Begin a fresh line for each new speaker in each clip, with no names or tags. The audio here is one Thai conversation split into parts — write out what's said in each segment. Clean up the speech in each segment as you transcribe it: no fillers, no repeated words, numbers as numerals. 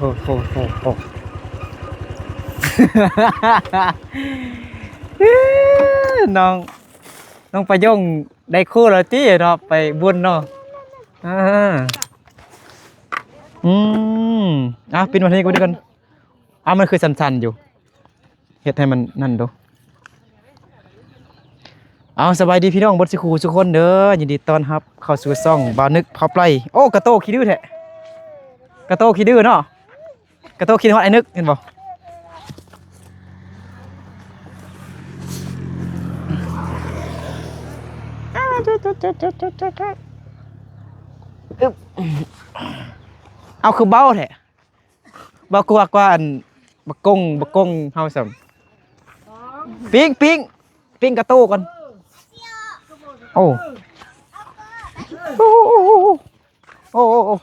โอ้น้องน้องประยงได้คู่แล้วที่เนาะไปบุญเนาะอ่าอืมปิดวันนี้กูดีกันมันคือสันๆอยู่เฮ็ดให้มันนั่นดูสบายดีพี่น้องบดสิคูทุกคนเด้อยินดีต้อนรับเข้าสู่ช่องบ่าวนึกเผาไพรโอ้กระโตขี้ดื้อแท้กระโตขี้ดื้อเนาะกระโตขี้ฮอดไอ้นึกเห็นบ่คือเบาแท้เบากว่าอันบักกงเฮาซ้ํปิ้งกระโตก่อนโอ้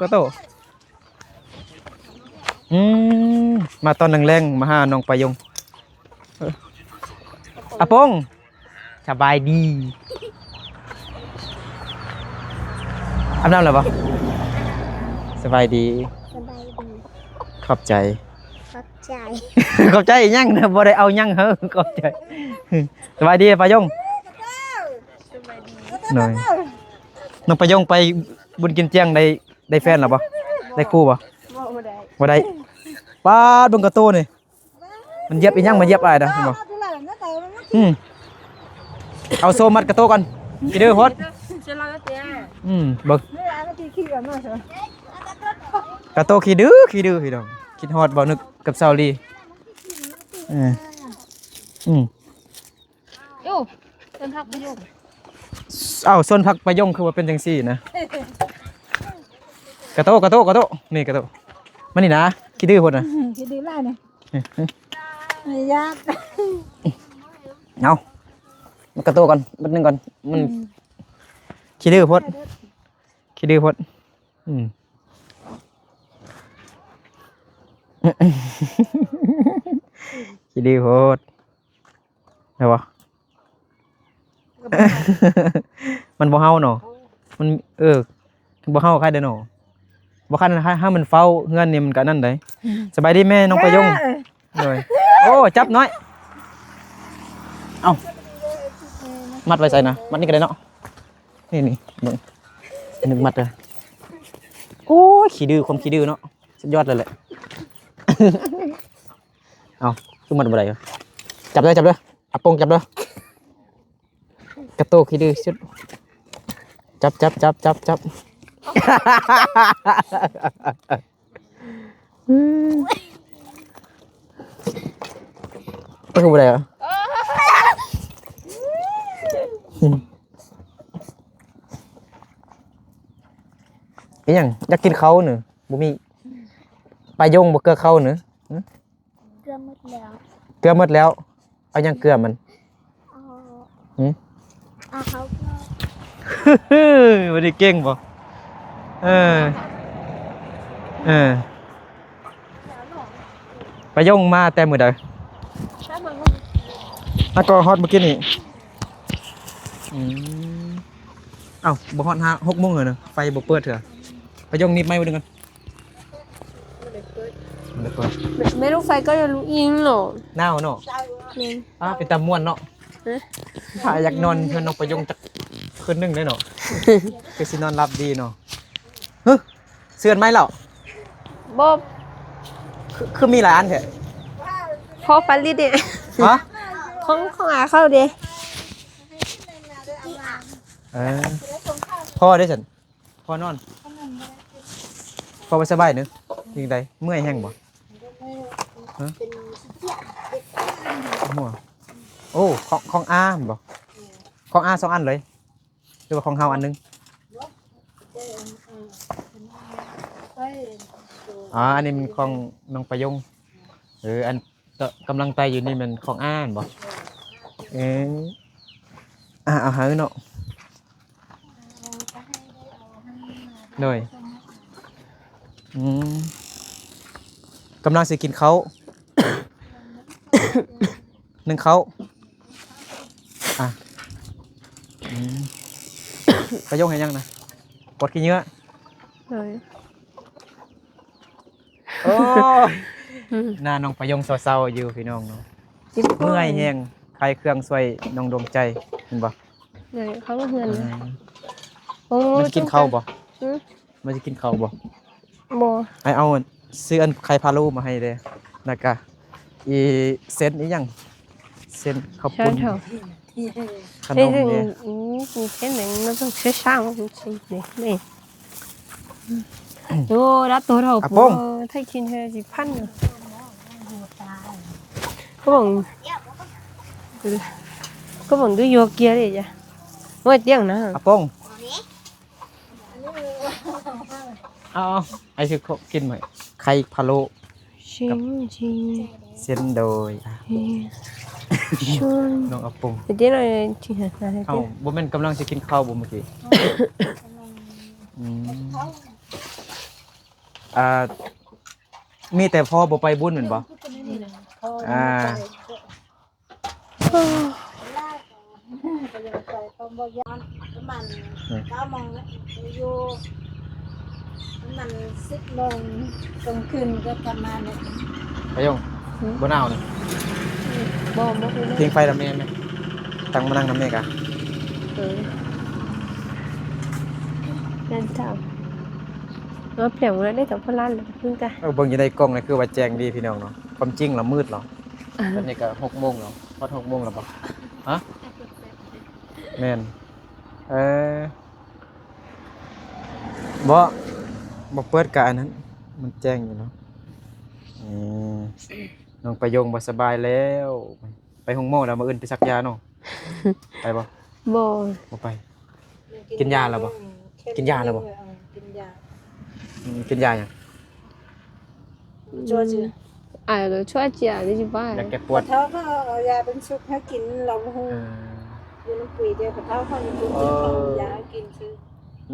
กระโตมาตอนแรงๆมาหาน้องประยงอาปงสบายดีอาบน้ำแล้วปะสบายดีขอบใจ ขอบใจยังนะบ่ได้เอายังเหรอขอบใจสบายดีประยงหน่อยน้องประยงไปบุญกินเจียงได้แฟนหรอปะได้คู่ปะบ่ได้ป้าดงกระโตนี่มันเย็บอีกยังมันเย็บอะไรนะเห็นบ่เอาโซมัดกระโตก่อนกี่เดือนฮอดเบิ่งกระโตขี้ดื้อพี่น้องคิดฮอดบ่นึกกับซาวลี
โย่ต้นพักประโยค
ส่วนพักประยงคือว่าเป็นจังซี่นะกระโตนี่กระโตมันนี่นะขี้ดื้อพุ่นน่ะ
คิดดีไรเนี่ยไม่ยาก
เอามันกระโตก่อนมันนึงก่อนมันขี้ดื้อพุ่นขี้ดื้อพุ่นขี้ดื้อพุ่นไงวะมันบ่เฮาเนาะมันบ่เฮาใครเด้อเนาะบ่คันถ้ามันเฝ้าเฮือนนี่มันก็นั่นได้สบายดีแม่น้องประยงเลยโอ้จับน้อยเอามัดไว้ใส่นะมัดนี่ก็ได้เนาะนี่เบิ่งนึงมัดเลยโอ้ยขี้ดื้อความขี้ดื้อเนาะสุดยอดเลยแหละเอาคือมัดบ่ได้จับเลยอาปงจับเลยกระโตขี้ดื้อสุดจับก็คืออะไรอ่ะยังอยากกินเขาหนึ่งบุมีปลายงบเกลือเขาหนึ่ง
เกลือหมดแล้ว
เอายังเกลือมัน
เขา
วันนี้เก่งป่ะปลายงมาแต่มือใดก็ฮอตเมื่อกี้นี่บ่ฮอต6 โมงเลยนะไฟบ่เปิดเถอะปลายงนิดไม่วันนึงกัน
ไม่รู้ไฟก็จะรู้ยิงหรอ
หนาวเนาะเป็นตาม่วนเนาะถ้าอยากนอนเพื่อนน้องประยงจะคืนนึงได้เนาะคือสินอนรับดีเนาะเสื่อนไหมเหรอ
บ๊อบ
คือมีหลายอันแท้
พ่อฟันลิดเนี่ย
ฮะ
ของอาเข้าเด้
พ่อได้ฉันพ่อนอนพ่อไปสบายเนอะยิงใดเมื่อยแห้งบ่หัวโอ้ของอาบ่ของอา2 อันเลยหรือว่าของเฮาอันนึงอันนี้มันของน้องประยงอันกำลังไตอยู่นี่มันของอาบ่เอาหาเนาะเลยกำลังสิกินเขานึ่งเขาประยงเห็นยังนะกดขี้เนื้อ
เลย
โอ้ยหน้าน้องประยงเศร้าๆอยู่พี่น้องเนาะเมื่อยแฮงใครเครื่องช่วยน้องดวงใจเห็นบ่
เลยเขาก็เฮือนเลย
มันจะกินข้าวบ่
อืม
มันจะกินข้าวบ่
บ่
ไอเอาซื้ออันไข่พะโล้มาให้เด้แล้วก็อีเส้นอีหยังเส้นข้าว
ใช่
ปุ้น
เถอะ
ขน
นี่
ม
ถึง
เนี่ย
มีแค่ไหนมันต้องใช้ช่างจริงๆนี่โอ้รับตัวเราถ้ากินเธอสิพันเขาบอกดูโยเกียเลยจ้ะว่าเตียงนะ
อาป้งเอาไอคือกินไหมไข่พะโล้
ชิงชิง
เส้นโดย
ชุน
น้องอาป้ง
เดี๋ยวเราชิงหาอะไร
เอ้าบ่แม่นกำลังสิกินข้าวบ่เมื่อกี้อืมมีแต่พ่อบ่ไปบุญเหมือนบ่อ่า
มัน9 โมงแล้วอยู่มัน10 โมงกลางคืนก็กลับมาเนี่ย
ไปยงบ่หนาวนี่
บ่คือ
ทิ้งไฟละแม่ไหมตั้งมานั่งนำแม่กะ
นั่นเจ้าเปลี่ยนแล้วได้แต่พลันเพิ่งกัน
เบิ่งอยู่ในกล้องนี่คือว่าแจ้งดีพี่น้องเนาะความจริงแล้วมืดเหรอตอนนี้ก็6 โมงแล้วพอด6 โมงแล้วบ่ฮะแม่นบ่เปิดกะอันนั้นมันแจ้งอยู่เนาะน้องประยงบ่สบายแล้วไปห้องหมอแล้วมาอื่นไปซักยาเนาะไปบ่
บ่
บ่ไป กินยาแล้วบ่ กินยาแล้วบ่
กินยา
กินยาหยัง
จัวจือ
ก็ช่วยเจียได้สิบ้า
อยากแก้ปวด
เท้าก็เอายาเป็นชุบให้กินเราหูอยู่น้ำปุ๋ยเดียวกับเท้าเขาอยู่กินยากินซื้อ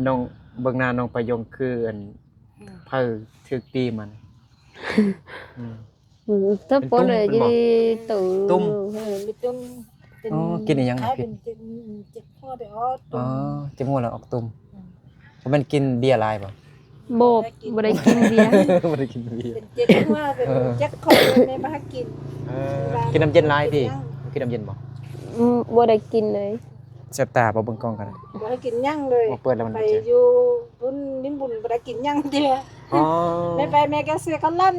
น้องเบิ่งหน้าน้องประยงคืออันเพิ่นถึกตีมัน
ถ้าปนเลยจะตู่
ตุ้ม
ไปตุ้มเป็น
อ๋อกินอีหยัง
คล้าย
ผิ
เป็
ด
นเจ็บคอแต่อ๋อ
อ๋
ตุ้
อ
ม
จมูกแล้วออกตุ่มบ่แม่นกินเบียร์หลายบ่
บ่ได้กินเบียร์
บ่ได้กินเบียร์
เป็นเจ็บคอเป็นเจ็บคอในบ้านกิน
กินน้ำเย็นหลายพี่กินน้ำเย็นบ่
บ่ได้กินเลย
แซ่บตาบ่เบิ่งกล้องกัน
บ่ให้กินยั่งเลย
บ่เปิดแล้วมัน
ไป
บ่เจ็บ
อยู่บุญนิมบุญบ่ได้กินยั่งเดียว
อ๋อ
แม่ไปแม่ก็ซื้อข้าวลั่น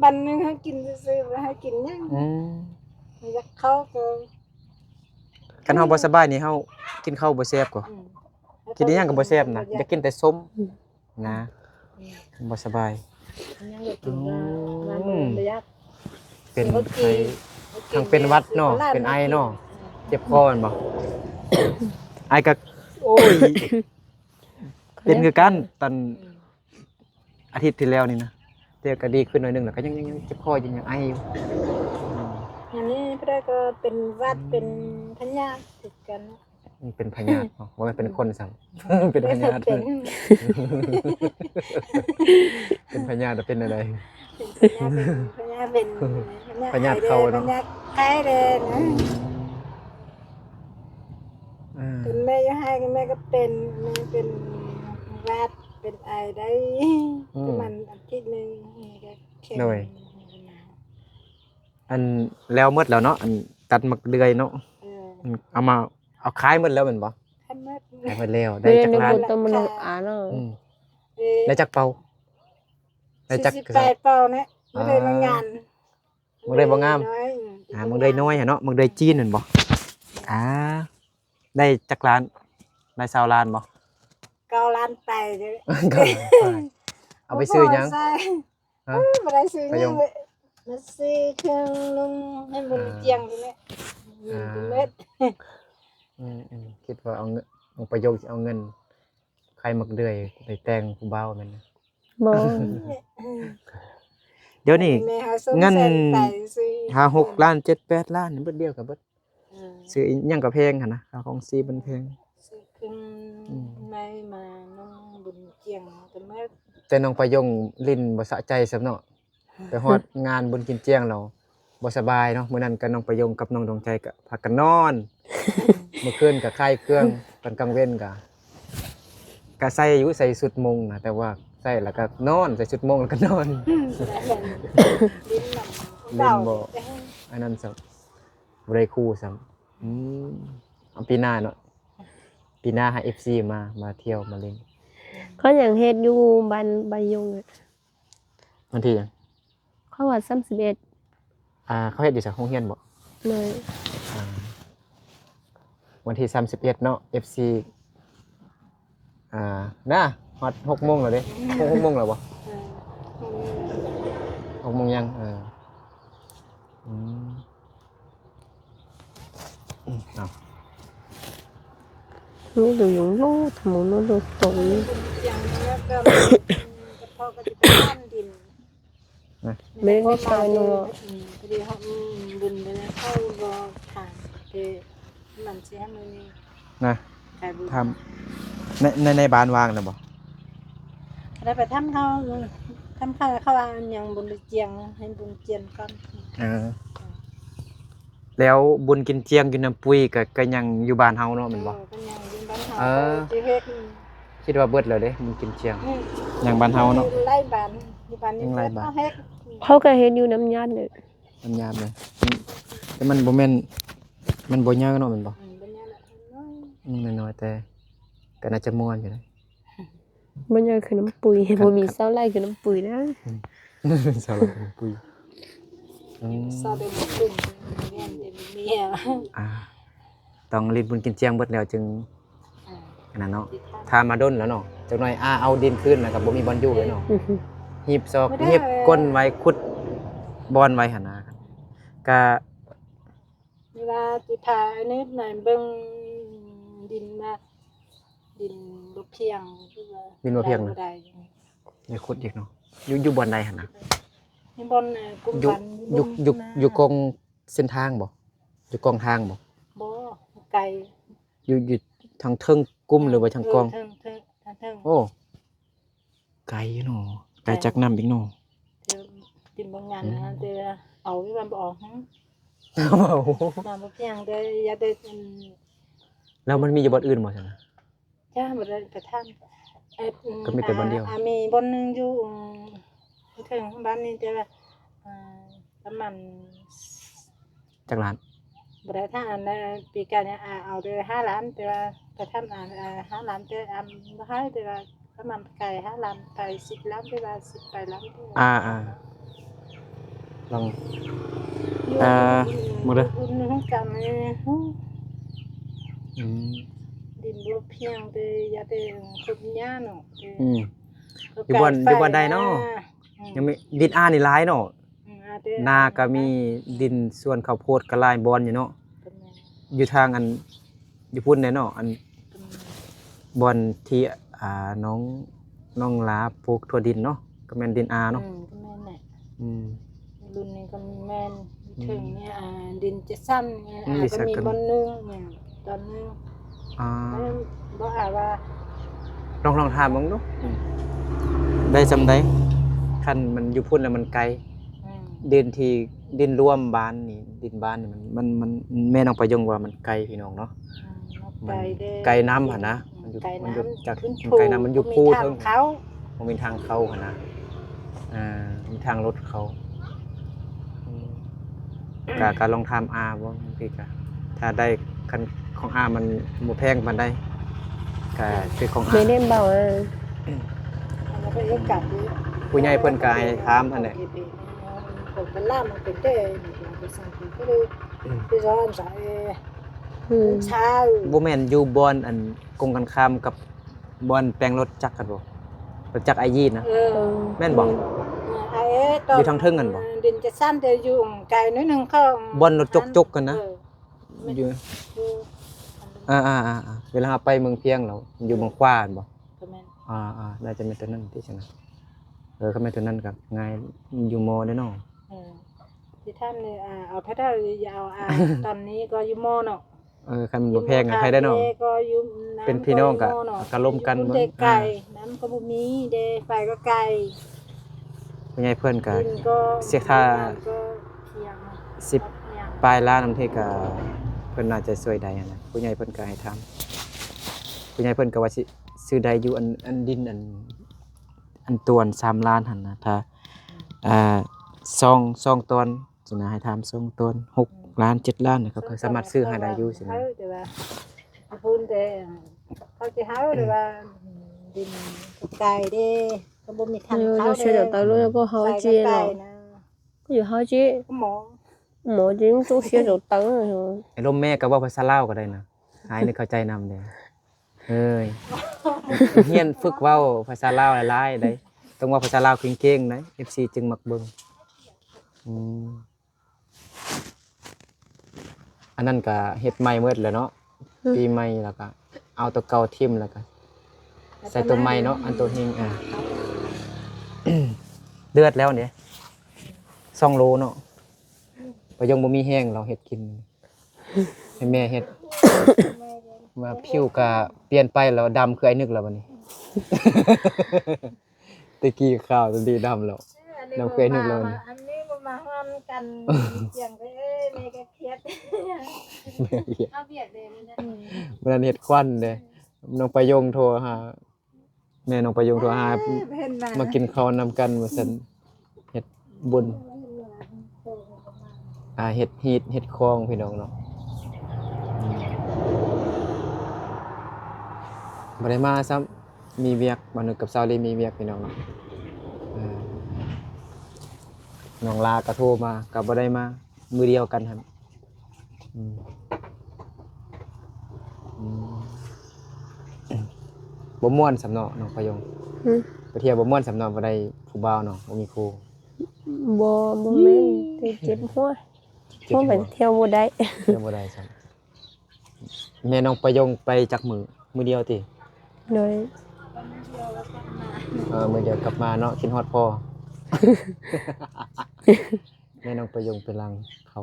บันนึงให้กินซื้อๆบ่ให้กินยั่ง
อืม
อยากเข้าก็
คันเฮาบ่สบายนี่เฮากินข้าวบ่แซ่บก็กินอีหยังก็บ่แซ่บนะอยากกินแต่ส้มนะบ่สบาย
ยังอยากกินว่ามันบ่อยาก
เป็นไข้ทางเป็นหวัดเนาะเป็นไอเนาะเจ็บคอแม่นบ่ไอก็โอ้ยเป็นคือกันตอนอาทิตย์ที่แล้วนี่นะเดี๋ยวก็ดีขึ้นหน่อยนึงแล้วก็ยังเจ็บคอยังไออยู่
อันนี้พระก็เป็นวัดเป็นพญาติดกัน
มันเป็นพญาธิเนาะว่ามันเป็นคนซ้ำ เป็นพญาธิ
เป็น
เป็นพญาธิเป็นอะไร
พญาเป็น
พญาเขาเนอะ
พญาไก่เลยนะ
อ่า
เป็นแม่ยังให้แม่ก็เป็นแม่เป็นวัดเป็นไอได้ประมาณอาทิตย์นึงก็แข็ง
อันแล้วหมดแล้วเนาะอันตัดมักเดือยเนาะ
เออ
เอามาเอาขายหมดแล้วแม่นบ่
ให้หมด
ขายหมดแล้วได้
เรียน
จัก
ใน
ล้าน
บุตรมันเนาะ
อืม
เออ
ได้จักเป่าได้จัก
48 เป่าเนี่ยไม่ได้มางาน
มึงได้บ่งาม
น้อย
มึงได้น้อยหั่นเนาะมึงได้จีนนั่นบ่ได้จักล้านได้20ล้านบ่
9 ล้านไปเด้อ
ก็เอาไปซื้อหยัง
บ่ใส่
ฮะ
บ่ได้ซื้อห
ไปย
ยัง งเลยมาซื้อเครื่องนุ่งให้บุญเจียงนี่แหละเป็นเม็ด
คิดว่าเอาเงินเอาประโยชน์เอาเงินใครมักเดือยไปแต่งผู้บ่าวแม่นนะ
บ่
เดี๋ยวนี้
แม่หาส่ง
เงิน
แสไปซื้อ
5-6 ล้าน 7-8 ล้านนี่เบิดเดียวกับเบิด
เออ
ซื้ออีหยังก็แพงหั่นนะค่าของซีมันแพง
ซื้อเครื่องไม่มานุ่งบุญเจียงแต่เม็ด
แต่น้องประยงลิ้นบ่สะใจซำเนาะไปฮอดงานบุญกินเจียงเราบ่สบายเนาะมื้อนั้นก็น้องประยงกับน้องดวงใจก็พากันนอน เมื่อคืนก็คลายเครื่องตอนกลางเว้นก็ใส่อยู่ใส่สุดมุงนะแต่ว่า ใส่แล้วก็นอนใส่ชุดโมงแล้วก็นอน
ลิ้นหนัง
เล่นบ่อันนั้นซับบ่ได้คู่ซ้ำเอาปีหน้าเนาะปีหน้าให้ FC มาเที่ยวมาเล่น
เขาอย่างเฮ็ดอยู่บ้านใบยงอ่ะ
วันที่หยัง
เขาว่า31
เขาเฮ็ดอยู่จากโรงเรียนบ่
เลย
อ่าวันที่31เนาะ FC น่ะฮอด6:00 นแล้วเด้6:00 นแล้วบ่6:00 นยังเอา
รู้ดูอยู่รู้ทำรู้ดูตรง
อย่างแล้วก็พ่อก็จะไปปั้นดิน
ไม่ได้ใช้นัว
พอดีเขาบุญไปแล้วเข้ารอทางคือมันเสียมือนี่
นะ
ขายบุญ
ทำในบ้านวางน่ะบ่
แล้วไปทำเขาเขาว่าอย่างบุญเจียงให้บุญเจียนก่อน
แล้วบุญกินเจียงอยู่น้ำปุ้ยก็ยังอยู่บ้านเฮาเนาะแม่นบ่
ก็ยังยืนบ้านเฮาจะเฮ็ด
คิดว่าเบิดแล้วเด้บุญกินเจียงยังบ้านเฮาเนาะ
ไล่บ้านอยู่บ้านนี้เขาเฮ็ด
เขาก็เฮ็ดอยู่น้ำยาเนี่ย
มันยามเลยแต่มันบ่แม่นมันบ่ยาวเนาะแม่นบ่
เป็นยังไง
น้อยๆแต่ก็น่าจะม่วนอยู่นะ
บ่ยาคือน้ำปุ๋ยบ่มีเสาไร่คือน้ำปุ๋ยนะ
สาวปุ้ย
ซาเดนปุ่มเรียนเดมีเฮ
ต้องรีบบุญกินเจียงเบิดแล้วจึงอันนั้นเนาะถ้ามาด้นแล้วเนาะจักหน่อยเอาดินคืนแล้วก็บ่มีบ่อนอยู่เลยเนาะหีบซอกหีบก้นไว้ขุดบ่อนไว้หั่นนะครับก็
เวลาสิพาอันนี้หน่อยเบิ่งดินมาดินบ่เพียงคือว่าได้
อย่าขุดอีกเนาะอยู่บ่อนใดหั่นน่ะ
นี่บนกุม
อยู่
บัน
อยู่กองเส้นทางบ่อยู่กองทางบ่
บ่ไก่
อยู่ทางเทิงกุ้มหรือว่าทางกอง
เทิง
โอ้ไกลอยู่เนาะไกลจากน้ำอีกเนาะ
ดินบางงานนะแต่เอาไว้วันบ่ออกฮะ
โอ้โห
น้ำบ่เพียงแต่อย่าได้
แล้วมันมีอยู่บ่อนอื่นบ่ซั่นน่ะ
จ้าบ่ได้ไปทาง
ก็มีแต่บ่อนเดียว
มีบ่อนนึงอยู่ถึงบ้านนี้แต่ว่าประมาณ
จากร้าน
บ่ได้ทางอันปีกายเนี่ยเอาได้5 ล้านแต่ว่าไปทำ5 ล้านแต่บ่ให้แต่ว่าประมาณไก่5 ล้านไป10 ล้านแต่ว่า10ไปล้าน
ลอง
หมดเลยคุณทั้งกันดินบ่เพียงแต่ยาแต่คนย่าเนาะอยู่บ่อนใดเนาะ
ยังมีดินนี่หลายเนาะนาก็มีดินส่วนข้าวโพดก็หลายบ่อนอยู่เนาะอยู่ทางอันอยู่พุ่นแน่เนาะอันบ่อนที่น้องลาปลูกถั่วดินเนาะก็แม่นดินเนาะ
ก็แม่นแหละรุ่นนี้ก็แม่นถึงเนี่ยดินจะสั้นเนี่ยก็มีบ่อนนึงเนี่ยตอนนึงบ่ว่า
ลองถามมึงดูได้จำได้คันมันอยู่พุ่นแล้วมันไกลดินรวมบ้านนี่ดินบ้านนี่มันแม่น้องประยงว่ามันไกลพี่น้องเนาะไกลน้ำหั่นนะมันอยู่จากไกลน้ำมันอยู่ภูเทิง
เขา
มันมีทางเข้าหั่นนะมีทางรถเขาการลองทำบ่พี่กะถ้าได้คันของมันบ่แพงปานใดก็คือของ
ไม่ได้เบา
แล้วก็กลับ
ผู้ใหญ่เพิ่นก็ให้ถามหั่นแหละ
ผมเป็นล่ามมันเป็นได้ไปสั่งก็เลยไปร้อนสายเช้า
บ่แม่นอยู่บ่อนอันกงกันข้ามกับบ่อนแปลงรถจักรกันบ่รถจักรไอยีนนะแม่นบ่อยู่ทางเทิงกันบ่
ดินจะสั้นแต่อยู่ไกลนิดนึงเข้า
บ่อนรถจกๆกันนะอยู่เวลาไปเมืองเพียงเราอยู่เมืองขวานบ่น่าจะเป็นตัวนั้นที่ชนะก็ไม่ตัวนั้นกับง่ายอยู่มอได้เนาะ
ที่ท่านเนี่ยเอาถ้ายาวตอนนี้ก็อยู่มอเนาะ
คันบ่แพงใครได้เนาะเป็นพี่น้องก็ร่วมกัน
เด็กไก่น้ำก็บ่มีเด้ไฟก็ไก่
ผู้ใหญ่เพิ่นก็เสียค่า10ปลายล้านนำเทก็เพิ่นน่าจะช่วยได้นะผู้ใหญ่เพิ่นก็ให้ทำผู้ใหญ่เพิ่นก็ว่าสิซื้อได้อยู่อันดิน อันตวน3ล้านหั่นนะถ้าซองตอนสินะให้ถามซองตอน6ล้าน7ล้านเนี่ยเขาก็สามารถซื้อให้ได้อยู่สินะ
แต่ว่าพูนแต่เขาจะเฮาหรือว่าดินไก่เด้ก็บ่มีทันเขา
就学着道路ก็好接了，有好接，
หมอ
我已经都学着等了。
ไอ้ลมแม่ก็เว้าภาษาลาวก็ได้นะหายนึกเข้าใจนำเด้เอ้ยเฮียนฝึกเว้าภาษาลาวหลายๆได้ต้องเว้าภาษาลาวเก่งๆนะ FC จึงมักเบิ่งอันนั้นก็เฮ็ดใหม่หมดแล้วเนาะปีใหม่แล้วก็เอาตัวเก่าทิ่มแล้วก็ใส่ตัวใหม่เนาะอันตัวเฮงเดือดแล้วเนี่ย2โลเนาะบ่ยังบ่มีแห้งเราเฮ็ดกินให้แม่เฮ็ดว่าผิวก็เปลี่ยนไปแล้วดำคือไอ้นึกแล้วบัดนี้ ตะกี้ขาวตอนนี้ดำแล้วดำคือไอ้นึกแล้วนี่
อันนี้บ่มาห้ามกันเสียงไปแม่ก็เครียดเอาเบียดเด้มัน
มันเฮ็ดควันเด้น้องประยงโทรหาแม่น้องประยงโทรหามากินข้าวนำกันว่าซั่นเฮ็ดบุญเฮ็ดฮีทเฮ็ดคองพี่น้องเนาะบ่ได้มาซ้ำมีเวียกบ่นึกกับซาวลีมีเวียกพี่น้องเนาะน้องลาก็โทรมาก็บ่ได้มามื้อเดียวกันครับบ่ม่วนสำเนาะน้องประยงไปเที่ยวบ่ม่วนสำเนาะบ่ได้ผู้บ่าวเนาะบ่มีครู
บ่แม่นแต่เจ็บหัวเพราะมันเที่ยวบ่ได้
เที่ยวบ่ได้ซั่นแม่น้องประยงไปจักมื้อเดียวติ
โดย
มื้อเดียวกลับมาเนาะกินฮอดพ่อ แม่น้องประยงไปลังเขา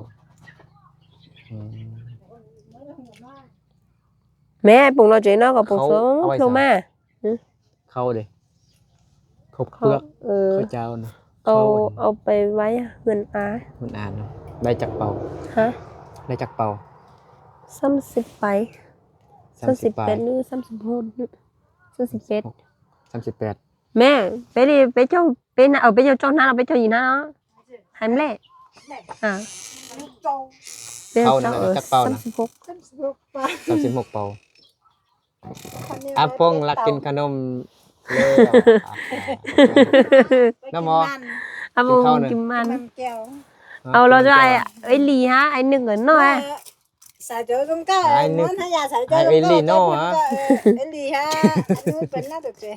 แม่ปรุงเราใจเนาะก็ปรุงสูงลงมา
เข้าเด้เขาเปลือกเขาเจ้าเนาะ
เอาไปไว้เงินอา
มันอ่านเนาะได้จักเป่า
ฮะ
ได้จักเป่า
30ไป38หรือ36
38
แม่ไปดิไปเจ้าไปนะเอาไปเจ้าจ้องหน้าเราไปเจ้าอีหน้าเนาะหายแม่
เข้านั่นจักเป่านะ
36
36เป่าอาพงรักกินขนมเลยน้ำหมอ
อาบุกินมันเอาเราจะไอ้ลีฮะไอ้หนึ่งเงินน้อย
xài chỗ cũng có muốn thấy nhà xài chỗ cũng có cái gì ha anh nuôi bệnh nó được rồi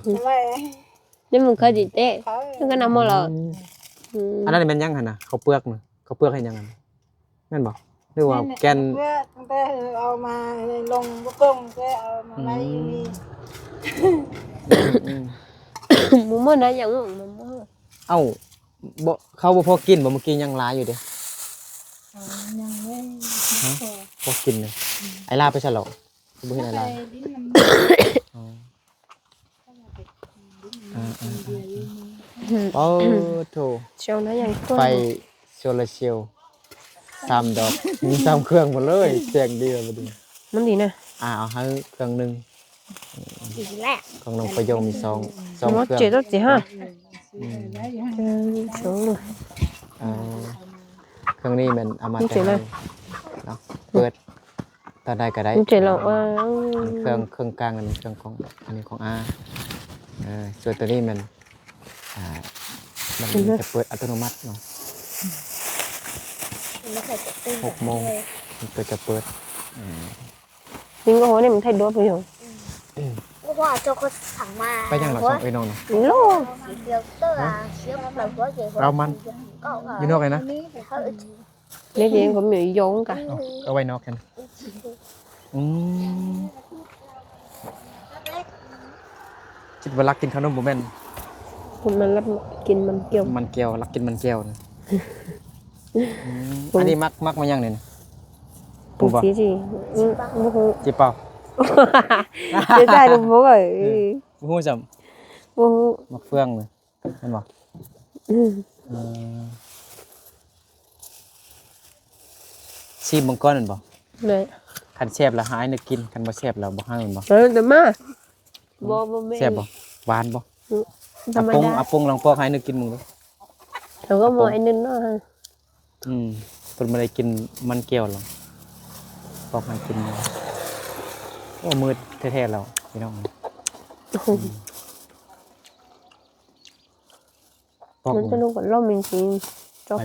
vậy
นี่มึงเคยดิเต้มึงก็นำมาหรอ
อันนั้นเป็นยังหั่นน่ะข้าวเปลือกน่ะข้าวเปลือกให้ยังหั่นแม่นบ่หรือว่าแกน
เอามาลงบ่กงก็เอามาไว้นี่
มึงมันได้ยังมึงมัน
เอ้าบ่เขาบ่พอกินบ่เมื่อกี้ยังหลายอยู่เด้
ยังไม่
พอกินเลยไอ้ลาไปฉลองบ่เห็นไอ้ลาโอ้โธ่
เชียวนะยัง
ไฟโซลาร์เซลล์3ดอกมี3เครื่องหมดเลยแจ้งดีเลยบ่ดี
มันดีนะ
เอาให้เครื่องนึง
ดีแหละ
ของน้องประโยงมี2เครื่อง
เจ็ดสิฮะสองเลย
เครื่องนี้มันเอามาแต่เนาะเปิดตอนใดก็ได้
เจ็ดเรา
เครื่องกลางอันเครื่องของอันนี้ของอาส่วนตัวนี้มันจะเปิดอัตโนมัติเนาะ6 โมงมันก็จะเปิด
จริงก็โหนี่มันไทยด้วยไปอยู่
ว่าเจ้าก็สั่งมา
ไปยังหลังสองไอ้น้องนะ
โล
เดียวเตอร์เสียบหลังหัวเจ๋ง
เรามันอยู่นอกเลยนะ
นี่จริงผมมีโยงกัน
เอาไว้นอกกันคิดว่ารักกินขนมบ่แม่น
มันรับกินมันเกี่ยว
มันแก้วรักกินมันแก้วนะอันนี้มักมายังเนี่ยนะ
ปูจีจีโอ้โห
จีเป่า
จะได้ดูพวกไอ้
หูจ
โอ้โห
ำมักเฟืองเลยเห็นบ่ซีมังกรนั่นบ่
เลย
คันแซ่บแล้วหายนึกกินคันบ่แซ่บแล้วบ่ให้มันบ่
เดี๋ยวมาบ่แม่
แซ่บบ่หวานบ่
ธรรมดา
อาปงลองปอกให้นึกกินมึงดู
แล้วก็มองไอ้นึงเนาะ
เพิ่นบ่ได้กินมันเกี่ยวหรอกปอกให้กินโอ้มืดแท้ๆแล้วพี่น้องปอก
มันจะลงกับล่มจริงๆจอก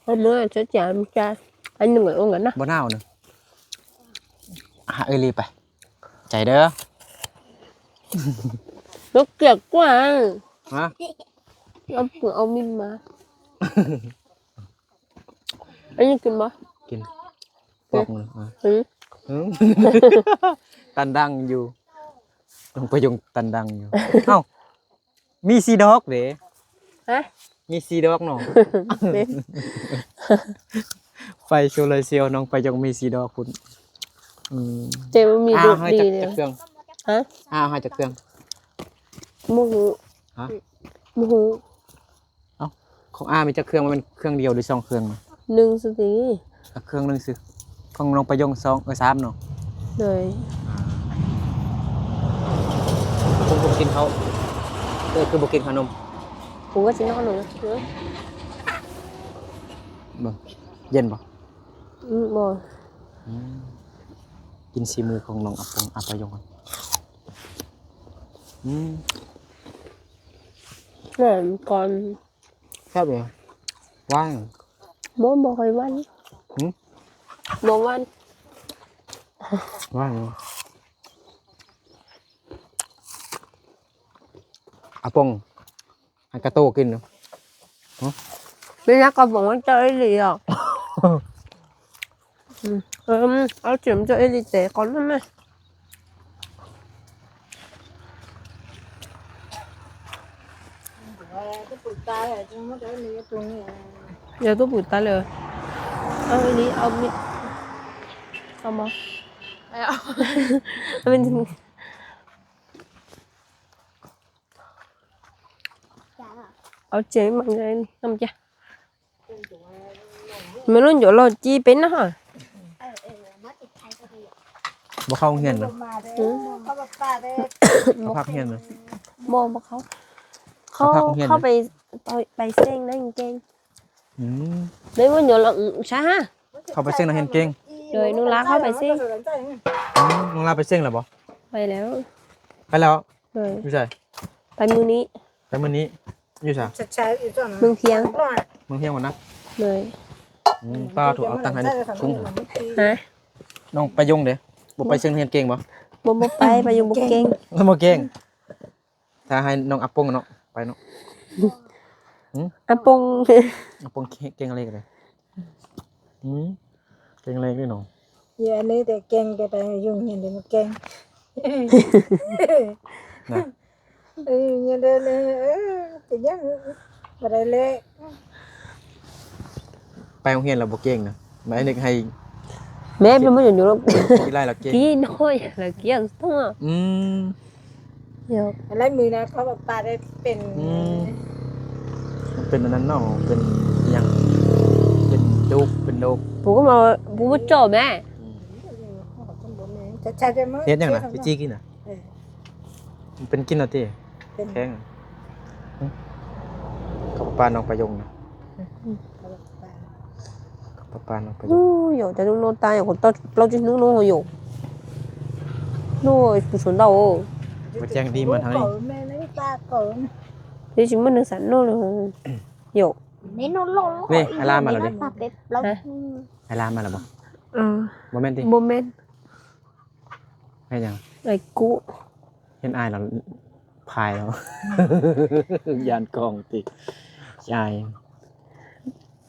hôm nữa sẽ chạm cha anh đừng ngồi ôn gần đó
บ่หนาวเนอะหาเอ้ยรีบไปใจเด้อ
nó kẹt quá à.
ฮะ
ông Minh mà anh như kinh bó
กินปอกเลย
ừ.
ตันดังอยู่ลงไปยงตันดังอยู่ เอ้ามีซีดอกเด้
hả
มีซีดอกเนาะ ไฟโซลาร์เซลล์น้องไปยงมีซีดอกคุณ
chơi mà mình được
ให้
đi
จาก
nè
เครื่อง
hả
ให้จากเครื่อง
mua hũ
hả
mua hũ
ของมีจากเครื่องมันเป็นเครื่องเดียวหรือ2เครื่อง
nương sao tí
เครื่องนึงสิของน้องไปยง2 3เนาะ
rồi
ผมกินเขาคือบ่กินขนม
cũng có chỉ nó nữa
เบิ่งเย็นบ่
ừ, rồi
กินซีมือของน้องอัปยงก่อน
rồi còn
ครับเลยว่าง
bố bò hơi văn bò văn
ว่างอาปงให้กระโตกินเนาะ
bây giờ con vẫn chơi gì à ở trường chơi đi tệ con lắm này giờ tôi bụi tay rồi đi ông đi xong không mình ở chế mặt này không cha mình luôn chỗ lo chi bên nó hả
บ่เข้าโรงเรียนเหรอ
một
พักเรียนเหรอ
mô màเขาเขาไปเส้นได้จริง đấy mới nhớ là xa
เข้าไปเซ็งนักเรียนเก่ง
rồi nó láเขาไปเส้น
น้องลาไปเซ็งแล้วบ่
ไปแล้ว
ไปแล้ว
rồi
อยู่ไส
ไปมื้อนี้
ไปมื้อนี้อยู่ไส
เมืองเพียง
มึงเที่ยงก่อนนะ
เลย
ป้าถูกเอาตังค์ให้ทุ่ง
ฮะ
น้องไปยงเด้บ่ไปเซ็งนักเรียนเก่งบ่
บ่ไปอยู่บ่เก่ง
แล้วบ่เก่งถ้าให้น้องอัปปงเนาะไปเนาะ
อะปง
อัปปงเก่งอะไรกันเลยเก่งอะไรด้วยน้อง
giờ này thì keng cái này dùng nhìn để mà keng
นะ
như đây này thì nhá vào đây lệ
ไปโรงเรียนเราบ่เก่งนะหมายนึกให้
mẹ em mớiอยู่
กีฬาเราเก่ง
ký nói là ký ăn đúng không nhiều
lấy mười này có một bà đâyเป็น
มันเป็นอันนั้นเนาะเป็นหยังเป็นลูกเป็นโลก
bố có trò mẹ
จะใช้ได้มั้ย
เฮ็ดหยังน่ะสิจี้กินน่ะมันเป็นกินเอาติแข็งกับปลาน้องประยงนะกับปลาน้องประยง
nhiều tại nó tay của tao lau trên nước nó hồi nhiều nó phụ xuống đầu
มาแจ้งดีมาทางนี้
แม่lấy ba cỡ
thì chúng mình được sẵn nó là nhiều
Nên nó lộn
นี่ไอ้ลามาแล้วดิ
tập đẹp lắm.
ไอ้ลามาแล้วบ่บ่แม่นติ
moment
ให้หยัง
này cũ
เห็นอายแล้วพายแล้ว ยานกองติยาย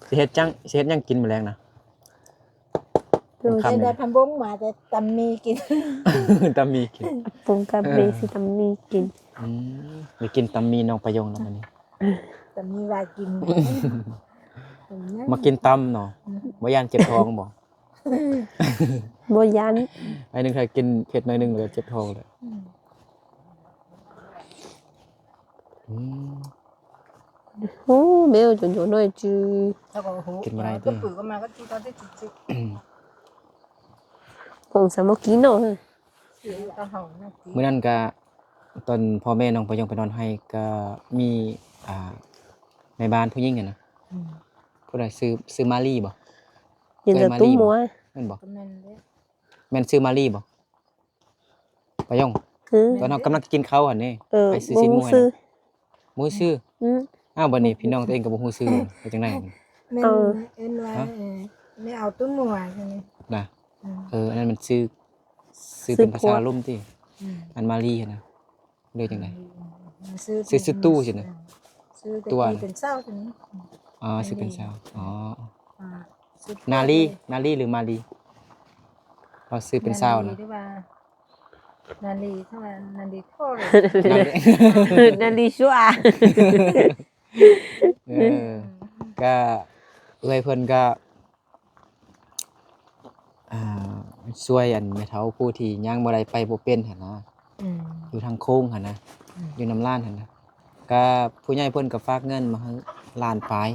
สิเฮ็ดหยังกินมื้อแลงนะ
rồi
คำ
ได้
นี้
ทำบงมาแต่ตำมีกิน
ตำมีกิน
vùng cà phê thì tầm mi kín
ไปกินตำมีน้องประยงแล้วมื้อนี้
ตำมีวากิน
มากินตำเนาะบ่ยานเจ็บท้องบ่
bố dán
ไอ้นึงเคยกินเผ็ดหน่อยนึงแล้วเจ็บท้องเลย
mẹ ơi chuẩn nói chứ
กินบ่ได้
ก็
ติ
ปือก็มาก็จุดได้จุด
còn sao mà kín đâu
เ ก็เฮานะ
มื้อนั้นก็ตอนพ่อแม่น้องประยงไปนอนให้ก็มีอ่าแม่บ้านผู้หญิงอะนะผู้ใดซื้อมาลีบ่
ยินแต่ตุ้มมัว
แม่นบ่
ก็แม่นเด้
แม่นซื้อมาลีบ่ประยง
อือ
ตอนน้องกำลังกินข้าวหั่นนี่ไปซื้อ
บ่
ชิ้นห
รู้
มูให้
ซื้อ
นะหมูซื้อ
อือ
อ้าวบัดนี้พี่น้องตัวเองก็บ่ฮู้ซื้อไปจังได๋
แม่นเอ็นว่าไม่เอาตุ้มหมวยใช่มั้ย
นะอันนั้นมันซื้อเป็นภาษาลุ่มติอันมาลีหั่นนะเลยจังได๋ ซื้อตู้สินะ
ซื้อ
ตัว
เป็นเศร้าตัวนี้
อ๋อซื้อเป็นชาวอ๋อ
ซื้อ
นาลีหรือมาลีเราซื้อเป็นชาวนะ
หรือว่านาลีเท่านั้นนาลีโทษเลย
นั่นดีชัวร์
เออก็เอ้ยเพิ่นก็อ่าช่วยอันแม่เฒ่าผู้ที่ย่างบ่ได้ไปบ่เป็นหั่นนะอยู่ทางโค้งหั่นนะอยู่น้ำล้านหั่นนะก็ผู้ใหญ่เพิ่นก็ฝากเงินมาให้ล้านปลาย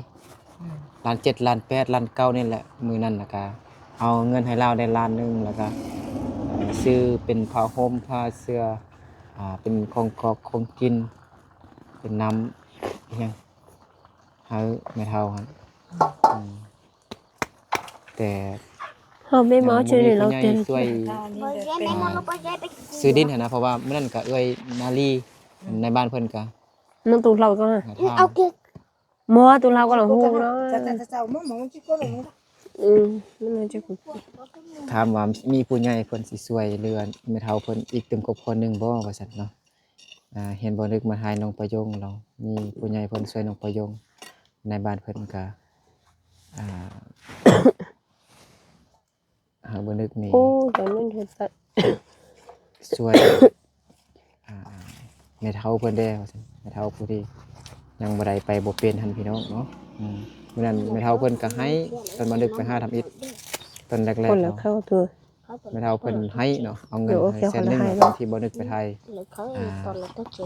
ล้าน7ล้าน8ล้าน9นี่แหละมื้อนั้นน่ะก็เอาเงินให้เราได้ล้านหนึงแล้วก็ซื้อเป็นผ้าห่มผ้าเสื้อเป็นของกอกของกินเป็นน้ำอิหยังให้แม่เฒ่าหั่นแต่
เฮาไม่มาช่วยเรา
เต็
เต็
ม
ม
ช่วย
Bơi dây này nó bơi dâyไป
ซื้อดินหั่นนะเพราะว่ามื้อนั้นก็เอ้ยนาลีในบ้านเพิ่นก็
น้องตูเราก็
เอาเก็บ
มัวตูเราก็หลังฮู้เนาะ
จะมึงจิก็เลย
มันจะกู
ถามว่ามีผู้ใหญ่เพิ่นสิช่วยเหลือแม่เฒ่าเพิ่นอีกเต็มครอบครัวหนึงบ่ว่าซั่นเนาะเห็นบ่นึกมาหายน้องประยงเรามีผู้ใหญ่เพิ่นช่วยน้องประยงในบ้านเพิ่นก็หาบ่นึกนี่
โอ้ตอนนั้นเฮ็ดซะ
ช่วยแม่เฒ่าเพิ่นได้ว่าซั่นแม่เฒ่าผู้ที่ยังบ่ได้ไปบ่เป็นหั่นพี่น้องเนาะมื้อนั้นแม่เฒ่าเพิ่นก็ให้ตอนมานึกไปหาทำอิฐตอนแรก
คน
ๆ
ละ
เนาะ
เข้าตัว
แม่เฒ่าเพิ่นให้เนาะเอาเงิน
โอ
ให้
เค
แสนหนึง
คนละให้
ตอนที่บ่นึกไปไทย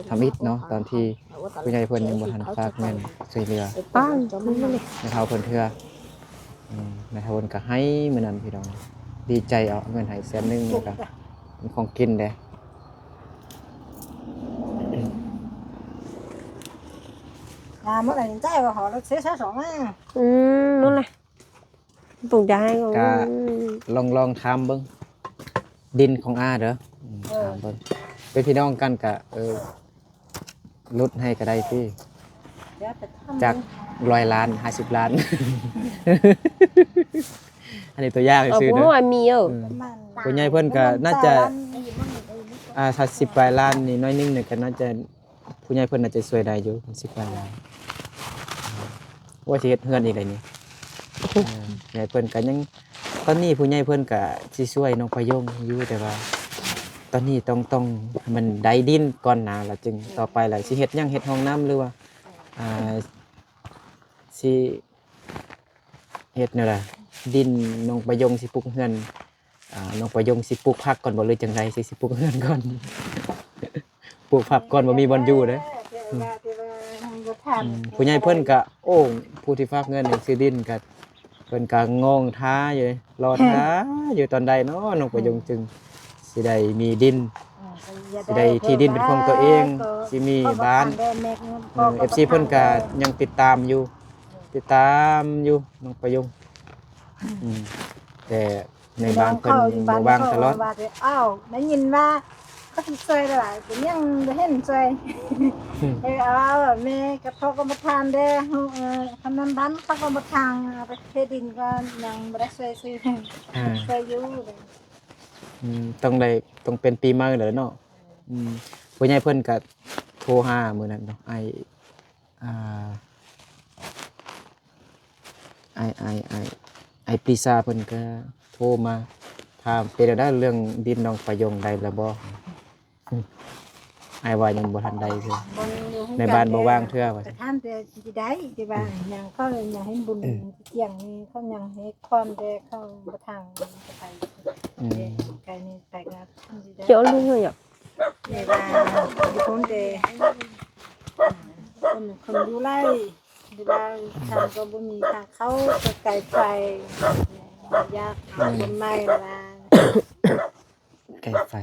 ทำอิฐเนาะตอนที่ผู้ใหญ่เพิ่นยังบ่ทันฝากเงินช่วยเหลือ
ป้างนั่นเลย
แม่เฒ่าเพิ่นเทื่อแม่เฒ่าเพิ่นก็ให้มื้อนั้นพี่น้องดีใจเอาเงินให้แสนหนึงแล้วก็เป็นของกินเด้
เมื่อไหร่ใจว่าhọ nó sẽ sát sỏn á
นั่นแหละปลูกได้ก็
ก็ลองถามเบิ่งดินของอาเด้อถามเบิ่งเป็นพี่น้องกันก็ลดให้ก็ได้พี่ จาก100 ล้าน50 ล้าน อันนี้ตัวอย่าง
ผม
ซื่อๆเด้อ
ว่ามี
ผู้ใหญ่เพิ่นก็น่าจะถ้า10 ปลายล้านนี่น้อยหนึงเนี่ยก็น่าจะผู้ใหญ่เพิ่นน่าจะช่วยได้อยู่10 ปลายล้านว่าสิเฮ็ดเฮือนอีกได้นี่ใหญ่เพิ่นก็ยังตอนนี้ผู้ใหญ่เพิ่นก็สิช่วยน้องพะยงอยู่แต่ว่า ตอนนี้ต้องให้มันได้ดินก่อนนะแล้วจึงต่อไปแล้วสิเฮ็ดหยังเฮ็ดห้องน้ำหรือว่าสิเฮ็ดแนวใดดินน้องประยงสิปลูกเฮือนน้องประยงสิปลูกผักก่อนบ่หรือจังไดสิปลูกเฮือนก่อน ปลูกผักก่อนบ่มีบ่อนอยู่เด้อผู้ใหญ่เพิ่นก็โอ้ผู้ที่ฝากเงินให้ซื้อดินก็เพิ่นก็งงท้าอยู่รอท้าอยู่ตอนใดเนาะน้องประยงจึงสิได้มีดินสิได้ที่ดินเป็นของตัวเองสิมีบ้าน FC เพิ่นก็ยังติดตามอยู่น้องประยงแต่ในบ้านเพิ่นบ่ว่างตลอด
อ้าวได้ยินว่าเขาสิช่วยหลายเป็นยังบ่เห็นช่วยแม่กับพ่อก็มาทานเด้คำนั้นบ้านเขาก็มาทางไปเทดินก็ยังบ่ได้ช่วยซื้อช่วยอยู่
ต้องเป็นปีใหม่แล้วเนาะผู้ใหญ่เพิ่นก็โทรหามื้อนั้นเนาะไอปรีซาเพิ่นก็โทรมาถามเป็นได้เรื่องดินน้องประยงได้แล้วบ่ไอว่ายังบ่ทันได้คือในบ้านบ่ว่างเทื่อว่า
แต่ท่านแต่สิได้ที่ว่ายังเขายังให้บุญเที่ยงนี่เขายังให้ความแต่เขาบ่ทางไปไกลนี่ไปก็ท่านสิได้
เจ้าลุงเหรอ
นี่ว่าอยู่คนแต่คนดูไล่ดีว่าทางก็บ่มีทางเข้าก็ไกลไฟยากคนใหม่ว่า
ไก่ไฟ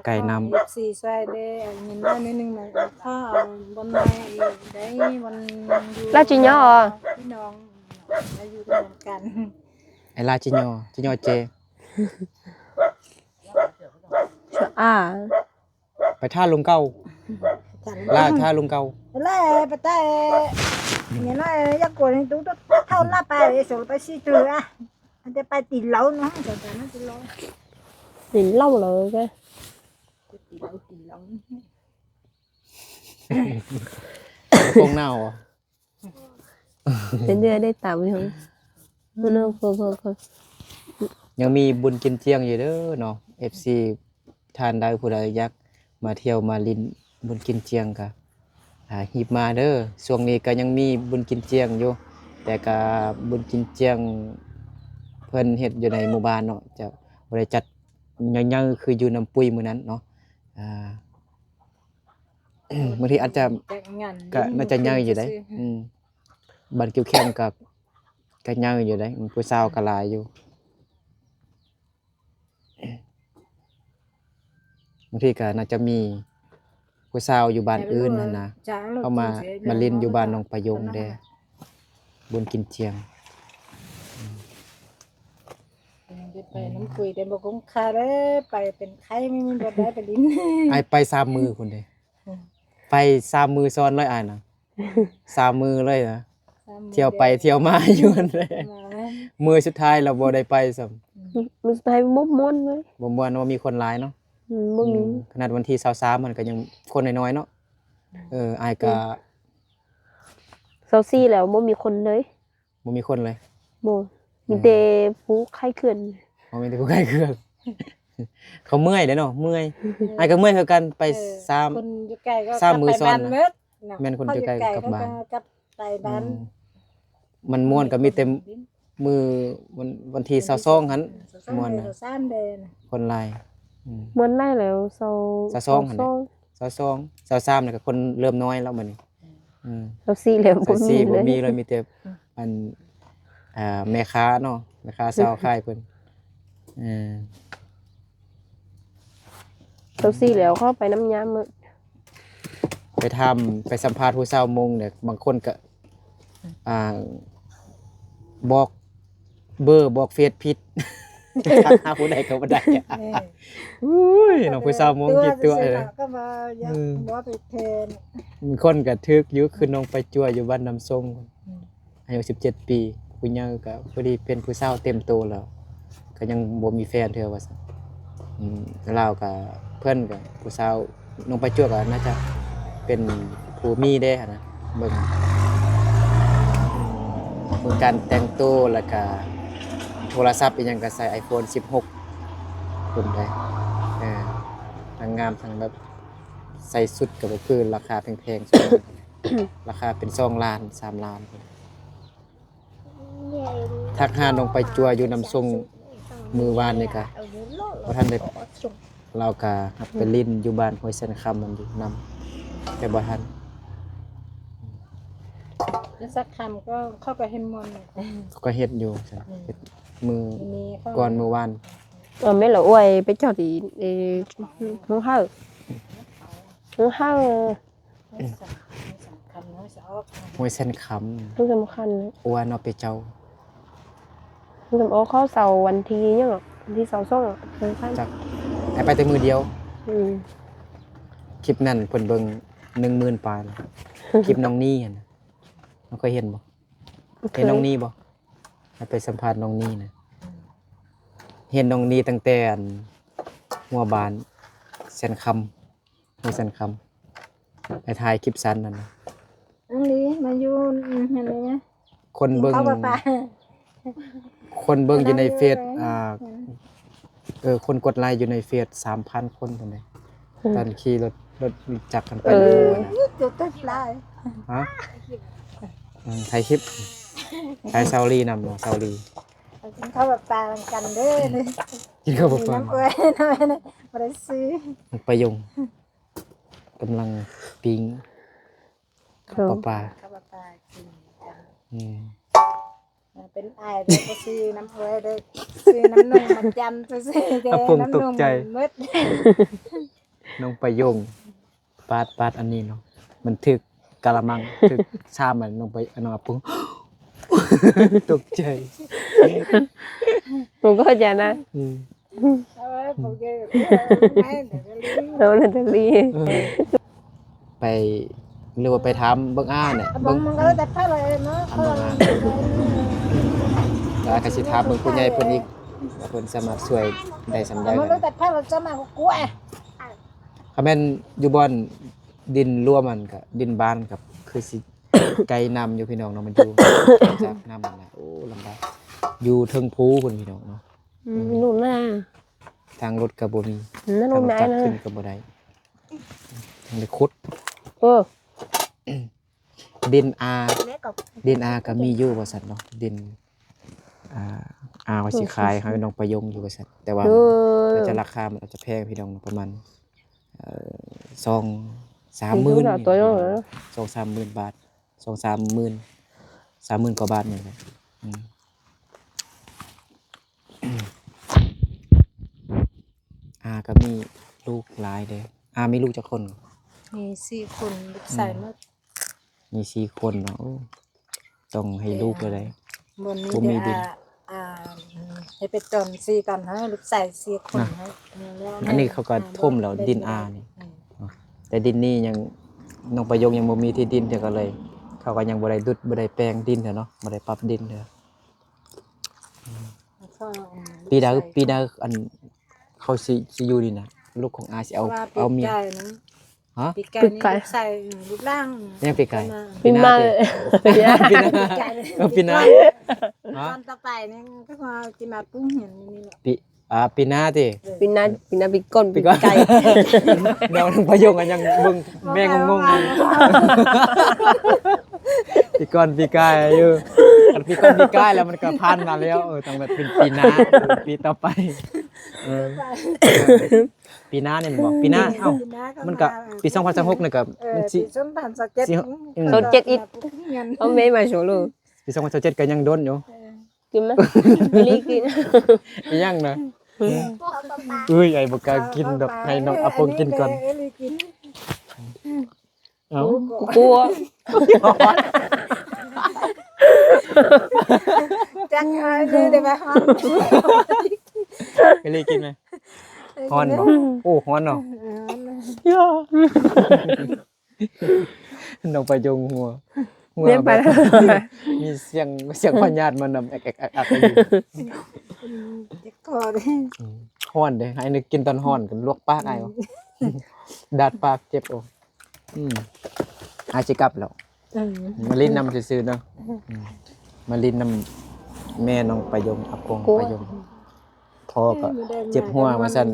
ก่น้ำ
สี่ซอยเด้เอาเงินได้นิดนึงน่ะถ้าเอาบนไม้ได้บนอยู่
แล้วจิย่อ
พี่น้องแล้วอยู่กันเหมือนกัน
ไอ้ลาจิโยเจ
อ่า
ไปท่าลุงเก่าลาท่าลุงเก่า
Lại bà ta nghe nói giấc của nên tú thâu lá bài rồi bài xí trừ à anh ta bài tỷ lâu nữa rồi nó tỷ lâu
นี่เล่าเลยแก
tỷ lâu
โคงเน่าอ่ะ
เป็นเดือนได้ตามอยู่นั่นน่ะเพิ่น
ยังมีบุญกินเจียงอยู่เด้อเนาะ FC ทานได้ผู้ใดอยากมาเที่ยวมาลินบุญกินเจียงก็หีบมาเด้อช่วงนี้ก็ยังมีบุญกินเจียงอยู่แต่ก็บุญกินเจียงเพิ่นเฮ็ดอยู่ในหมู่บ้านเนาะจะบ่ได้จัดใหญ่ๆคืออยู่น้ำปุ้ยมื้อนั้นเนาะบางทีอาจจะก็น่าจะใหญ่อยู่ได้บ้านเกี่ยวแคมกับก็ใหญ่อยู่ได้ผู้สาวก็หลายอยู่บางทีก็น่าจะมีผู้สาวอยู่บ้านอื่นนั่นนะเอามาเล่นอยู่บ้านน้องประยงเด้บนกินเจียง
ไปน้ำคุยแต่บอกคงคาเด้ไปเป็นไข้ไม่มีบ่ได้ไปลิ้น
ไอไป3มื้อพุ่นเด้ไป3มื้อซ้อนเลยอ้ายน่ะ3มื้อเลยนะเที่ยวไปเที่ยวมาอยู่นั่นแหละมื้อสุดท้ายเราบ่ได้ไปซ้ำ
มันไปมุกมนเลย
บ่ม่วนว่ามีคนหลายเนาะ
บ่มี
ขนาดวันที่23มันก็ยังคนน้อยๆเนาะอ้ายก็
เซาซี่แล้วบ่มีคนเลย
บ่มีคนเลย
บ่มีแต่ผู้ไข้เขื่อน
บ่มีแต่ผู้ใกล้เครื่อง เขาเมื่อยเด้เนาะเมื่อยอ้ายก็เมื่อยคือกันไป3
คนอยู่ไกลก็
3มื้อซ้อนนะ
นะ
แม่นคนอยู่ไกลกลับบ้าน
กับไปบ้าน
มันม่วนก็มีแต่มือวันที่22หั่นม่วนน่ะ
3เดือน
คนหลาย
เหมือนได้แล้วเซา
22หั่นน่ะ22 23นี่ก็คนเริ่มน้อยแล้วบัดนี้
เซาซี่แล้วบ่มี
สี่
เล
บ่
ย
มีเลยมีแต่อันแม่ค้าเนาะแม่ค้าสาวขายเพิ่น
เซาซี่แล้วเข้าไปน้ำยามมื้อ
ไปสัมภาษณ์ผู้สาวมงเนี่ยบางคนก็บอกเบอร์บอกเฟซผิด หาผู้ใดก็บ่ได้อุ้ยน้องผู้สาวมงกี่ตัวเลย
ก็มาอยากบ่ไปเทน
มีคนก็ทึกอยู่คือน้องไปจั่วอยู่บ้านน้ำทรงอายุ17 ปีผู้ใหญ่ก็พอดีเป็นผู้สาวเต็มโตแล้วก็ยังบ่มีแฟนเทื่อว่าซั่นลาวก็เพิ่นก็ผู้สาวน้องไปจั่วก็น่าจะเป็นผู้มีเด้หั่นนะเบิ่งการแต่งตัวแล้วก็โทรศัพท์อีหยังก็ใส่ iPhone 16คุณได้ทั้งงามทั้งแบบใส่สุดก็บ่คือราคาแพงๆ ราคาเป็น2ล้าน3ล้านทักหาลงไปจั่วอยู่น้ำทรงมือวานนี่ก็บ่ทันได้เราก็ไปลิ้นอยู่บ้านห้วยเส้นคำมันอยู่นำแต่บ่ทัน
แล้วสักคำก็เข้าไปให้มนต์
ก็เฮ็ดอยู่เฮ็ดมือก่อนมื้อวาน
แม่ละอวยไปเจ้าที่ฮู้เฮาฮู้เฮา
คำน้อยสะออก
ห้วยเส้นค
ผู้สำคัญ
ำอ้วนเอาไปเจ้า
ผู้สำคัญเขาเสาร์วันที่ยังอ่ะวันที่22อ่ะสำคัญ
จักให้ไปแต่มือเดียว
ม
คลิปนั้นเพิ่นเบิ่ง 10,000 ปานคลิปน้องนี่หั่นน่ะน้องเคยเห็นบ่เห็นน้องนี่บ่ให้ไปสัมภาษณ์น้องนี่นะเห็นน้องนี่ตั้งแต่หัวบานเส้นคำหัวเส้นคำไปถ่ายคลิปสั้นนั่นน่ะ
อันนี้มาอยู่เห็นไหมเนี่ย
คนเบิ่ง
เข้าไป
คนเบิ่งอยู่ในเฟซคนกดไลค์อยู่ในเฟซ 3,000 คนพุ่นเด้ตอนขี่รถจักรกันไปอยู่นะ
จุดต้นปลาย
ฮะถ่ายคลิปถ่ายซาวลีนำเนาะซาวลี
เข้าไปปลากันเด้อเลย
กินข้าวปลา
น้ำเอ้ยน้ำเอ้ยมาได้ซื้อ
ประยงกำลังปิ้งข้าวปลา
เข้าไปปลากินกัน
อืม
เป็นไอ้ได้ก็ซื้อน้ำเอ้ยได้ซื้อน้ำนมมาจำซื้อเด้น้ำนมมืด
น้องประยงปาดอันนี้เนาะมันถึกกะละมังถึกชามมันน้องไปน้องอาปุ้ง ตกใจ
ผมก็เข้าใจนะ
เอาไว้บอกเยอะไม่เดี๋ยวจะลืม
แล้วนาตาลี
ไปหรือว่าไปทำเบิ่งอ้าเนี่ย
บอ
เบิ่
ก
ง
มันก็แต่ถ้าเลยเนาะ
แล้วก็สิถามเบิ่งผู้ใหญ่เพิ่นอีกว่าเพิ่นสามารถช่วยได้สำใด
มัน
กั
ก็
น
แต่ถ้าเราจะมากูอ่ะ
ถ้าแม่นอยู่บ่อนดินร่วมมันก็ดินบ้านกับคือสิ ไกลนำอยู่พี่น้องเนาะมันอยู่ จากนำนั่นน่ะโอ้ลำบากอยู่เทิงภูพุ่นพี่น้องเนาะ
นู่นน่ะ
ทางรถก็บ่มี
นั่น
ทา
นู่
ง
น
รถ
ไหน
ตัด
นะ
ขึ้นก็บ่ได้ทางได้ขุด ดินอาก็มีอยู่ว่าซั่นเนาะดินว่าสิขายให้น้องประยงอยู่ว่าซั่นแต่ว่ามันจะราคามันอาจจะแพงพี่น้องประมาณ2-3 หมื่น
ตัวน้องเหรอ
2-3 หมื่นบาท 2-3 หมื่น 30,000 กว่าบาทนี่แหละก็มีลูกหลายเด้มีลูกจักคน
มี4 คนลูกใส่มา
มี4 คนเนาะโอ้ต้องให้ลูกเลย
บนนี้เดี๋ยวให้ไปจน4กันให้ลูกใส่4 คนให้
อันนี้เขาก็ท่มแล้วดินนี่แต่ดินนี่ยังน้องประยงยังบ่มีที่ดินเท่าก็เลย เขาก็ยังบ่ได้ดุดบ่ได้แปลงดินเนาะบ่ได้ปรับดินเด้อปีดาอันเขาสิอยู่นี่นะลูกของอาสิเอาเมียฮะ
ปีไก่นี่ลูกใส่ลูกล่าง
ยังปีไก่
ปีมา
ปีหน้า ปีหน้า
ตอนต่อไปนี่ก็มากินมาปุ้งเห็นนี่แหละ
ปีหน้าติ
ปีนาปีก้นปีไก่
เดี๋ยวน้องประยงกันยังเบิ่งแม่งงๆปีก่อนปีกายอยู่อันปีก่อนปีกายแล้วมันก็ผ่านมาแล้วต้องแบบเป็นปีหน้าปีต่อไปปีหน้านี่มันบอกปีหน้าเอ้ามันก็ปี2026นี่ก็มันสิ
โดน7อีก
เอาเมย์มาโชว์ลูก
ปี2027ก็ยังโดนอยู่
กินไหมไม่รีกิน
ยังนะอุ้ยไอ้บ่กล้ากินดอกให้น้องอาปงกินก่อนเอ้าก
ลัว
จังเลยได้ไหมฮะ
ไปเลยกินไหมฮ้อนบ่โอ้ฮ้อนเนาะน้องไปจงหัว
เนี่ยไปแล้ว
มีเสียงพญาติมันนำแอกอยู่
จะกอด
ฮ้อนเด้ให้นึกกินตอนฮ้อนกันลวกปากอ้ายวะดาดปากเจ็บโอ้อาสิกลับแล้วมาลิ้นนำซื่อๆเนาะมาลิ้นนำแม่น้องประยงอากงประยงพ่อก็เจ็บหัวมาสั่น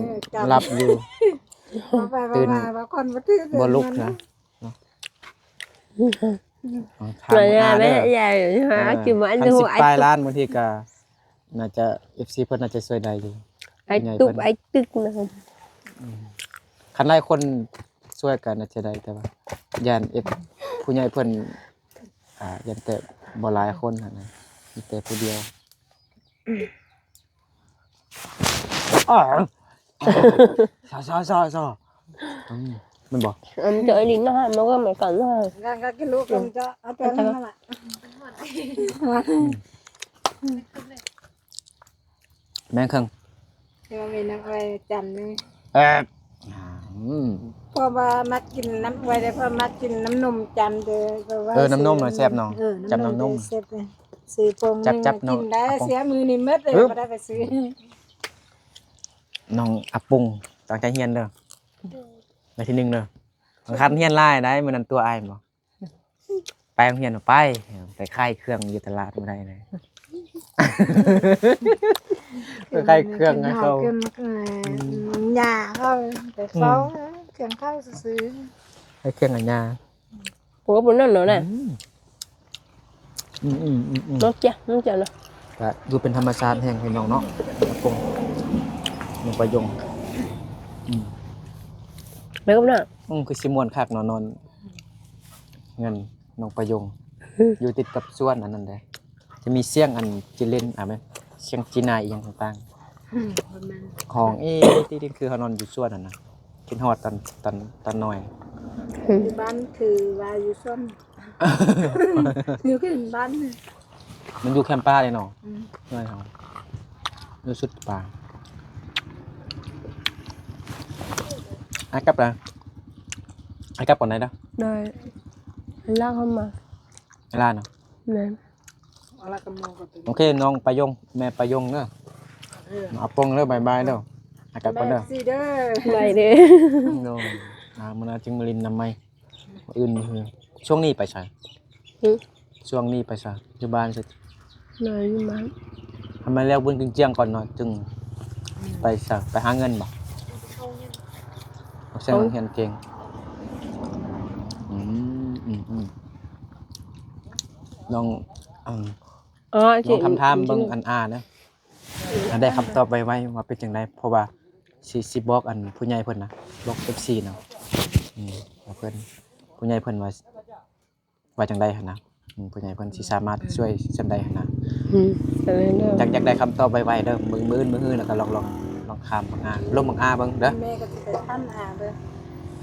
หลับอยู่ตื่นบ่ลุกนะถาม
rồi
อา
nha
เด้
bé
อ
già rồi hả kêu mà anh
10
mua
ปลาย
anh
ล้านบางทีก็น่าจะ FC เพิ่นน่าจะช่วยได้อยู่
anh tức nè
คันหลายคนช่วยกันน่าจะได้แต่ว่าย่านผู้ใหญ่เพิ่นย่านแต่บ่หลายคนหั่นน่ะมีแต่ผู้เดียวซอมันบอก
anh chơi đi nó nó có mày cần nó
กันก็กินลูกมันจะเอาตัวนั้นแหละ
แม่งเครื่อง
เดี๋ยวมีน้ำไว้จำนึง พอมามักกินน้ำไว้ได้พอมักกินน้ำนมจันเด้อ
น้ำนมน่ะแซ่บเนาะจำน้ำนม
แซ่บเลยซื้อปง
จับเนาะ
กินได้เสียมือนี่หมดเลยบ่ได้ไปซื้อ
น้องอาปุงตั้งใจเฮียนเด้อในที่1เด้อบังคับเฮียนหลายได้มื้อนั้นตัวอายบ่ไปโรงเรียนไปค่ายเครื่องอยู่ตลาดบ่ได้เลยไปค่ายเครื่องให้เขา
หญ้าเขาแต่เขาเครื่องเข้าซื้อ
ค่ายเครื่องอันยา
ủa bữa nó nữa nè
อืม
nó chờ nè
ก็ดูเป็นธรรมชาติแห่งพี่น้องเนาะอาปุงน้องประยง
mày không nè
คือสิม่วนคักเนาะนอนเงินน้องประยง อยู่ติดกับสวนอันนั้นเด้จะมีเสียงอันจิเล่นแม่เสียงจีนายอีหยังต่างๆห้องที่คือเขานอนอยู่สวนนั่นน่ะ กินฮอดตอนน้อย
อยู่บ้านคือว่าอยู่ซ่อนอยู่ขึ้นบ้านน่ะ
มันอยู่แคมป์ป้าเลยเนาะ
อืม
น้อยเฮาอยู่สุดป่ากลับละกลับก่อนได้เด้อ
ได้ลากเข้ามา
เวลาเนาะ
แม่น
เอาละกำมองก็เป็น
โอเคน้องปายงแม่ปายงเด้อเอาปงเด้อบายเด้อกลับก่อนเด้อ
สิเด้อ
ไปเด้
โน่มันจึงมาลินนำไมอื่นคือช่วงนี้ไปใช่ช่วงนี้ไปใช่อยู่บ้านสิ
นายอยู่บ้าน
ทำไมแล้วเบิ่งเจียงก่อนเนาะจึงไปใช่ไปหาเงินบ่เอาเส้นเฮียนเก่งลอง
อ๋อ
ลองทำเบิ่งอันนะได้คำตอบไวๆว่าเป็นจังไดเพราะว่าสิบอกอันผู้ใหญ่เพิ่นนะบอก FC เนาะเพิ่นผู้ใหญ่เพิ่นว่าจังได๋หั่นนะผู้ใหญ่เพิ่นสิสามารถช่วยจำได้หั่นนะ
ไปเด้อ
อยากได้คำตอบไวๆเด้อมื้อแล้วก็ลองข้ามบางลงบางเบิ่งเด้อ
แม่ก็จะไปท่านอาเด้อ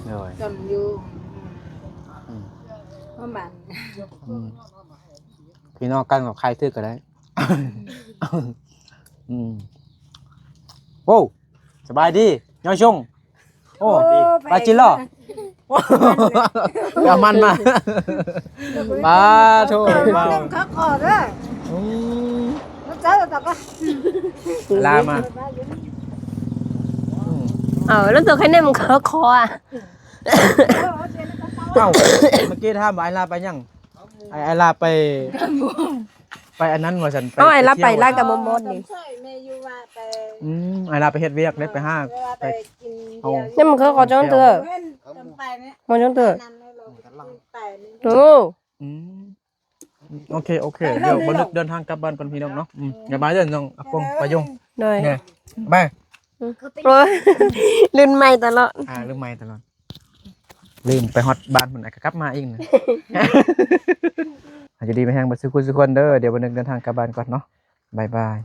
โอ้ย
จนอยู่ประมาณ
พี่น้องกันกับใครถือก็ได้โอ้สบายดีย่อยชงโอ้ปลาจิล่ออย่ามันมาปลาโถ
มาเล่นข้าวขอเด้อแล้วเจ้าตอกก็
ลามา
เอาแล้วตัวแค่นี้มันคออ่ะ
เอ้าเมื่อกี้ถามว่าไอ้ลาไปยังไอ้ลาไปอันนั้นว่าฉัน
เอาไอ้รับไปลากกับมดนี่
ใช่แม่อยู่ว่าไป
ไอ้ลาไปเฮ็ดเวียกได้ไปห้า
ไปกิน
นี่มันขอจ้องเถอะ
เล่นไปเนี่ย
มันจ้องเถอะ
นั่นเราไปนี่
โอ้
โอเคเดี๋ยวบันทึกเดินทางกลับบ้านก่อนพี่น้องเนาะอย่ามาเดินน้องอากงไปยง
ได้
เนี่ยไป
โอ้ยลื่นใหม่ตลอด
ลืมไม้ตลอดลืมไปฮอตบ้านมันกลับมาอีกนะ อาจจะดีไปแห้งมาซื้อคุณสุกคนเด้อเดี๋ยวบันทึกเดินทางกลับบ้านก่อนเนาะบ๊ายบาย